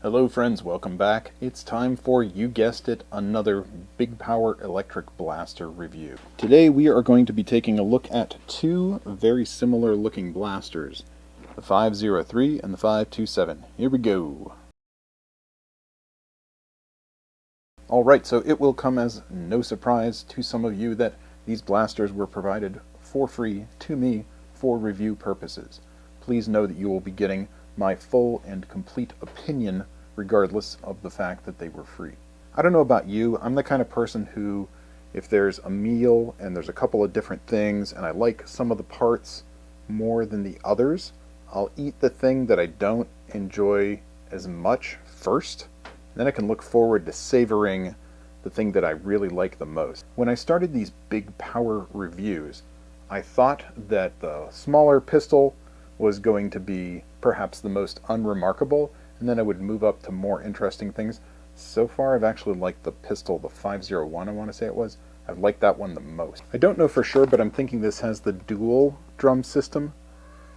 Hello friends, welcome back. It's time for, you guessed it, another Bigpower electric blaster review. Today we are going to be taking a look at two very similar looking blasters, the 503 and the 527. Here we go. Alright, so it will come as no surprise to some of you that these blasters were provided for free to me for review purposes. Please know that you will be getting my full and complete opinion regardless of the fact that they were free. I don't know about you, I'm the kind of person who, if there's a meal and there's a couple of different things and I like some of the parts more than the others, I'll eat the thing that I don't enjoy as much first, then I can look forward to savoring the thing that I really like the most. When I started these Bigpower reviews, I thought that the smaller pistol was going to be perhaps the most unremarkable, and then I would move up to more interesting things. So far I've actually liked the pistol, the 501 I want to say it was. I've liked that one the most. I don't know for sure, but I'm thinking this has the dual drum system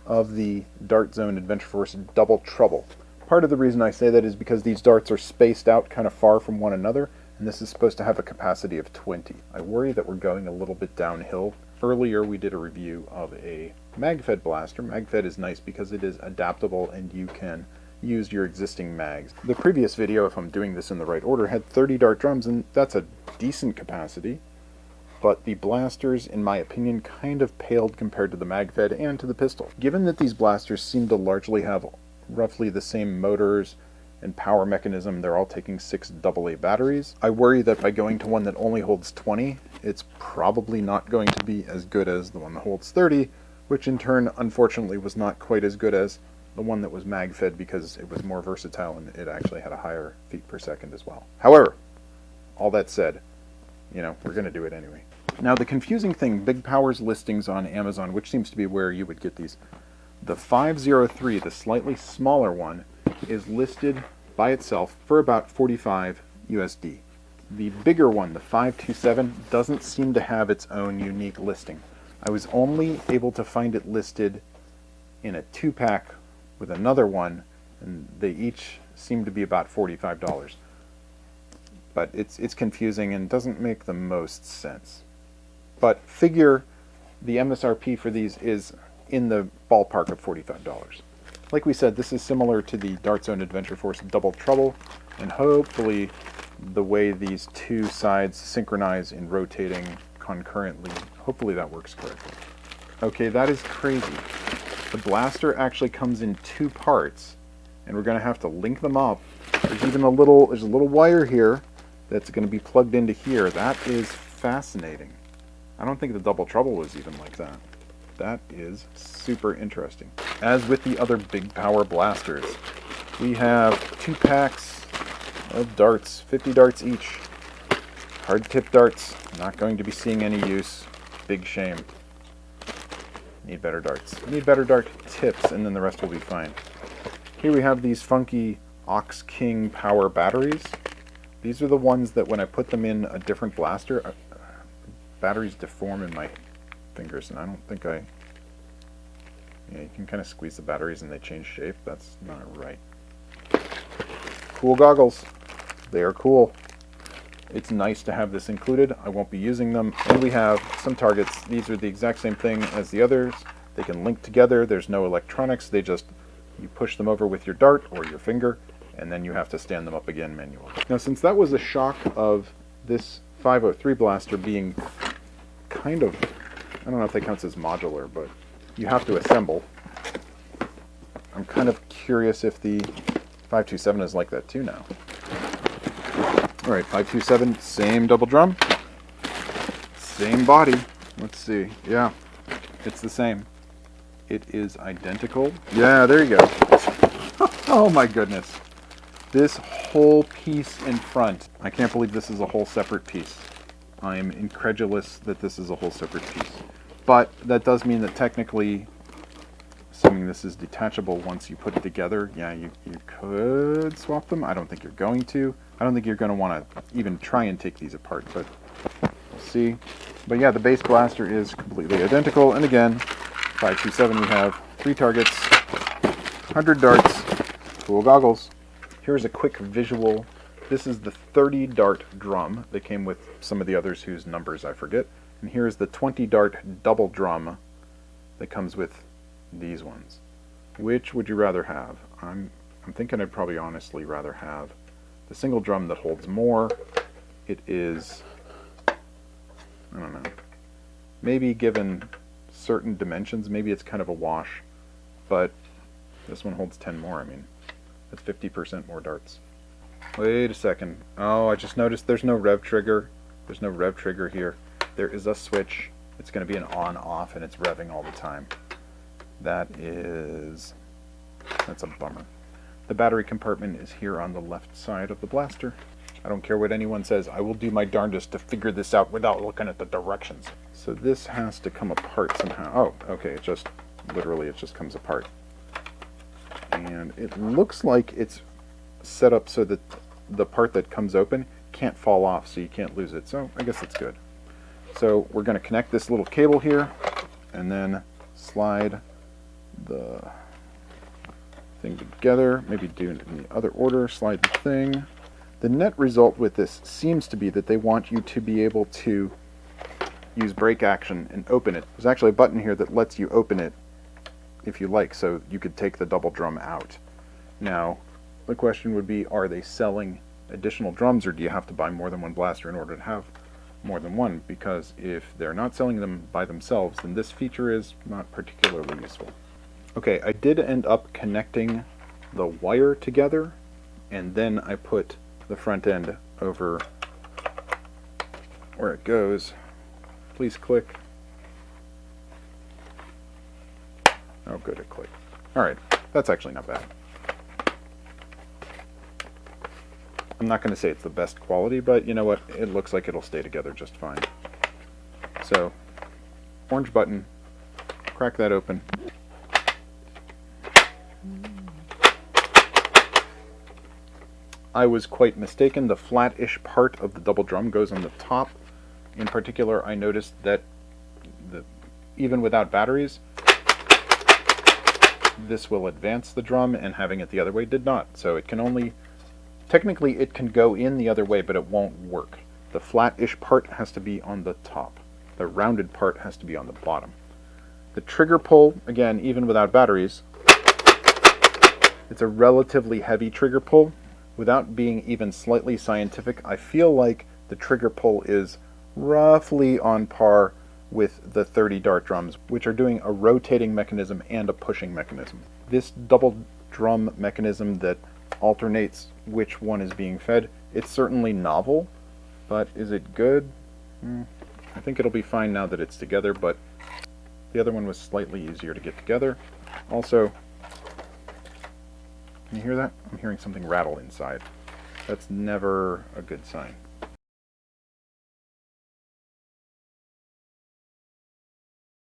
of the Dart Zone Adventure Force Double Trouble. Part of the reason I say that is because these darts are spaced out kind of far from one another, and this is supposed to have a capacity of 20. I worry that we're going a little bit downhill. Earlier we did a review of a mag-fed blaster. Mag-fed is nice because it is adaptable and you can use your existing mags. The previous video, if I'm doing this in the right order, had 30 dart drums, and that's a decent capacity, but the blasters, in my opinion, kind of paled compared to the mag-fed and to the pistol. Given that these blasters seem to largely have roughly the same motors and power mechanism, they're all taking 6 AA batteries, I worry that by going to one that only holds 20, it's probably not going to be as good as the one that holds 30, which in turn, unfortunately, was not quite as good as the one that was mag-fed because it was more versatile and it actually had a higher feet per second as well. However, all that said, you know, we're going to do it anyway. Now the confusing thing, Bigpower's listings on Amazon, which seems to be where you would get these, the 503, the slightly smaller one, is listed by itself for about 45 USD. The bigger one, the 527, doesn't seem to have its own unique listing. I was only able to find it listed in a 2-pack with another one, and they each seem to be about $45. But it's confusing and doesn't make the most sense. But figure the MSRP for these is in the ballpark of $45. Like we said, this is similar to the Dart Zone Adventure Force Double Trouble, and hopefully the way these two sides synchronize in rotating concurrently, hopefully that works correctly. Okay, that is crazy. The blaster actually comes in 2 parts, and we're going to have to link them up. There's even a little wire here that's going to be plugged into here. That is fascinating. I don't think the Double Trouble was even like that. That is super interesting. As with the other Bigpower blasters, we have 2 packs of darts, 50 darts each. Hard tip darts, not going to be seeing any use. Big shame. Need better darts. Need better dart tips, and then the rest will be fine. Here we have these funky Ox King power batteries. These are the ones that when I put them in a different blaster, batteries deform in my fingers, and I don't think I... Yeah, you can kind of squeeze the batteries and they change shape. That's not right. Cool goggles. They are cool. It's nice to have this included. I won't be using them. And we have some targets. These are the exact same thing as the others. They can link together. There's no electronics. You push them over with your dart or your finger, and then you have to stand them up again manually. Now, since that was a shock of this 503 blaster being kind of, I don't know if that counts as modular, but you have to assemble. I'm kind of curious if the 527 is like that too now. Alright, 527, same double drum, same body. Let's see. Yeah, it's the same. It is identical. Yeah, there you go. Oh my goodness. This whole piece in front. I can't believe this is a whole separate piece. I'm incredulous that this is a whole separate piece. But that does mean that technically, assuming this is detachable once you put it together, yeah, you could swap them. I don't think you're going to. I don't think you're going to want to even try and take these apart, but we'll see. But yeah, the base blaster is completely identical. And again, 527, we have 3 targets, 100 darts, cool goggles. Here's a quick visual. This is the 30 dart drum that came with some of the others whose numbers I forget. And here's the 20 dart double drum that comes with these ones. Which would you rather have? I'm thinking I'd probably honestly rather have the single drum that holds more. It is, I don't know, maybe given certain dimensions, maybe it's kind of a wash, but this one holds 10 more. I mean, that's 50% more darts. Wait a second. Oh, I just noticed there's no rev trigger. There's no rev trigger here. There is a switch. It's going to be an on-off, and it's revving all the time. That's a bummer. The battery compartment is here on the left side of the blaster. I don't care what anyone says. I will do my darndest to figure this out without looking at the directions. So this has to come apart somehow. Oh, okay. It just comes apart. And it looks like it's set up so that the part that comes open can't fall off, so you can't lose it. So I guess that's good. So we're going to connect this little cable here and then slide the thing together. Maybe do it in the other order. Slide the thing. The net result with this seems to be that they want you to be able to use brake action and open it. There's actually a button here that lets you open it if you like, so you could take the double drum out. Now, the question would be, are they selling additional drums, or do you have to buy more than one blaster in order to have more than one? Because if they're not selling them by themselves, then this feature is not particularly useful. Okay, I did end up connecting the wire together, and then I put the front end over where it goes. Please click. Oh, good, it clicked. Alright, that's actually not bad. I'm not going to say it's the best quality, but you know what? It looks like it'll stay together just fine. So, orange button, crack that open. I was quite mistaken. The flat-ish part of the double drum goes on the top. In particular, I noticed that even without batteries, this will advance the drum, and having it the other way did not. So it can only, technically it can go in the other way, but it won't work. The flat-ish part has to be on the top. The rounded part has to be on the bottom. The trigger pull, again, even without batteries, it's a relatively heavy trigger pull. Without being even slightly scientific, I feel like the trigger pull is roughly on par with the 30 dart drums, which are doing a rotating mechanism and a pushing mechanism. This double drum mechanism that alternates which one is being fed, it's certainly novel, but is it good? I think it'll be fine now that it's together, but the other one was slightly easier to get together. Also, can you hear that? I'm hearing something rattle inside. That's never a good sign.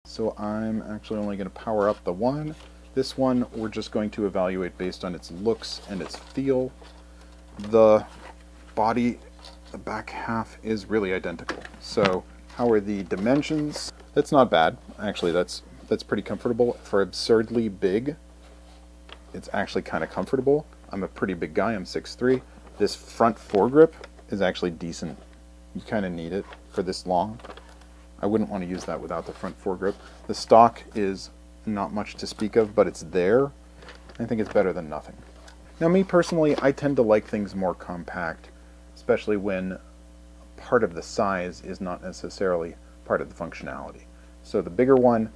So I'm actually only going to power up the one. This one we're just going to evaluate based on its looks and its feel. The body, the back half is really identical. So how are the dimensions? That's not bad. Actually, that's pretty comfortable. For absurdly big, it's actually kind of comfortable. I'm a pretty big guy. I'm 6'3". This front foregrip is actually decent. You kind of need it for this long. I wouldn't want to use that without the front foregrip. The stock is not much to speak of, but it's there. I think it's better than nothing. Now, me personally, I tend to like things more compact, especially when part of the size is not necessarily part of the functionality. So the bigger one,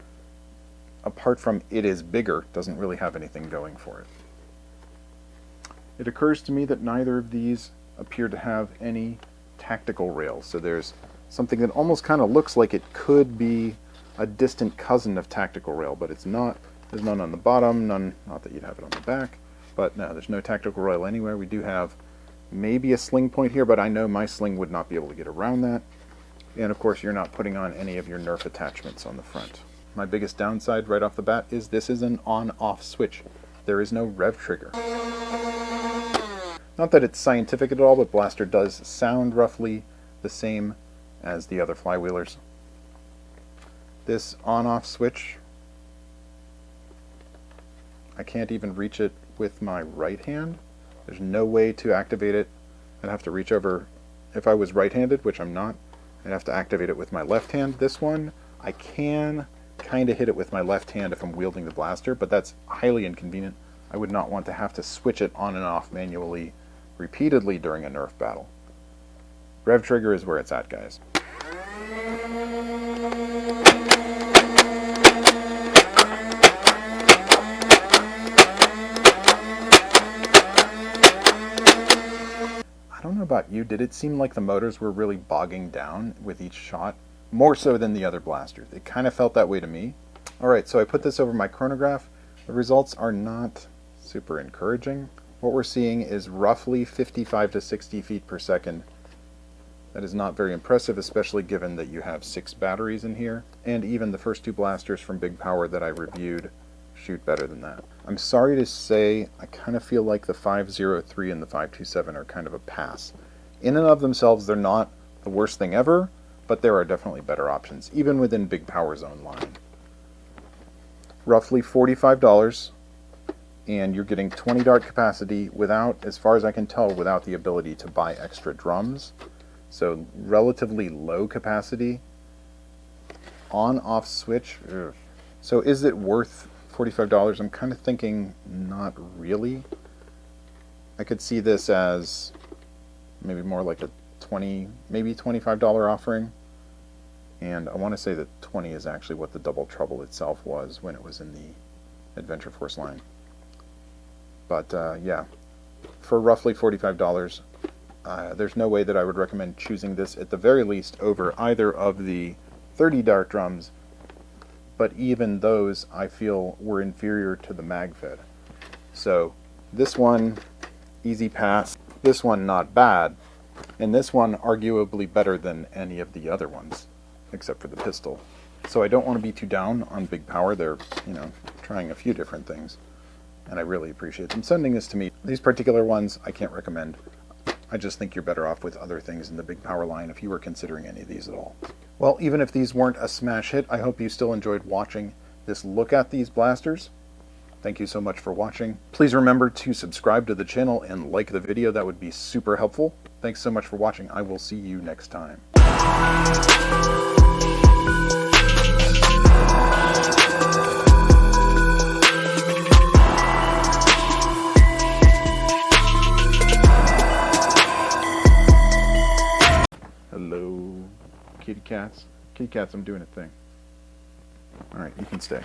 apart from it is bigger, doesn't really have anything going for it. It occurs to me that neither of these appear to have any tactical rails. So there's something that almost kind of looks like it could be a distant cousin of tactical rail, but it's not. There's none on the bottom, none, not that you'd have it on the back, but no, there's no tactical rail anywhere. We do have maybe a sling point here, but I know my sling would not be able to get around that. And of course, you're not putting on any of your Nerf attachments on the front. My biggest downside right off the bat is this is an on-off switch. There is no rev trigger. Not that it's scientific at all, but Blaster does sound roughly the same as the other flywheelers. This on-off switch, I can't even reach it with my right hand. There's no way to activate it. I'd have to reach over. If I was right-handed, which I'm not, I'd have to activate it with my left hand. This one, I can kind of hit it with my left hand if I'm wielding the blaster, but that's highly inconvenient. I would not want to have to switch it on and off manually repeatedly during a Nerf battle. Rev trigger is where it's at, guys. I don't know about you, did it seem like the motors were really bogging down with each shot? More so than the other blasters. It kind of felt that way to me. Alright, so I put this over my chronograph. The results are not super encouraging. What we're seeing is roughly 55 to 60 feet per second. That is not very impressive, especially given that you have 6 batteries in here. And even the first 2 blasters from Bigpower that I reviewed shoot better than that. I'm sorry to say, I kind of feel like the 503 and the 527 are kind of a pass. In and of themselves, they're not the worst thing ever, but there are definitely better options, even within Bigpower's own line. Roughly $45, and you're getting 20 dart capacity without, as far as I can tell, without the ability to buy extra drums. So relatively low capacity. On-off switch. Ugh. So is it worth $45? I'm kind of thinking not really. I could see this as maybe more like a maybe $25 offering. And I want to say that 20 is actually what the Double Trouble itself was when it was in the Adventure Force line. But yeah, for roughly $45, there's no way that I would recommend choosing this at the very least over either of the 30 dart drums, but even those I feel were inferior to the MagFed. So this one, easy pass, this one not bad, and this one arguably better than any of the other ones, except for the pistol. So I don't want to be too down on Bigpower. They're, trying a few different things, and I really appreciate them sending this to me. These particular ones I can't recommend. I just think you're better off with other things in the Bigpower line if you were considering any of these at all. Well, even if these weren't a smash hit, I hope you still enjoyed watching this look at these blasters. Thank you so much for watching. Please remember to subscribe to the channel and like the video. That would be super helpful. Thanks so much for watching. I will see you next time. Hello, kitty cats. Kitty cats, I'm doing a thing. Alright, you can stay.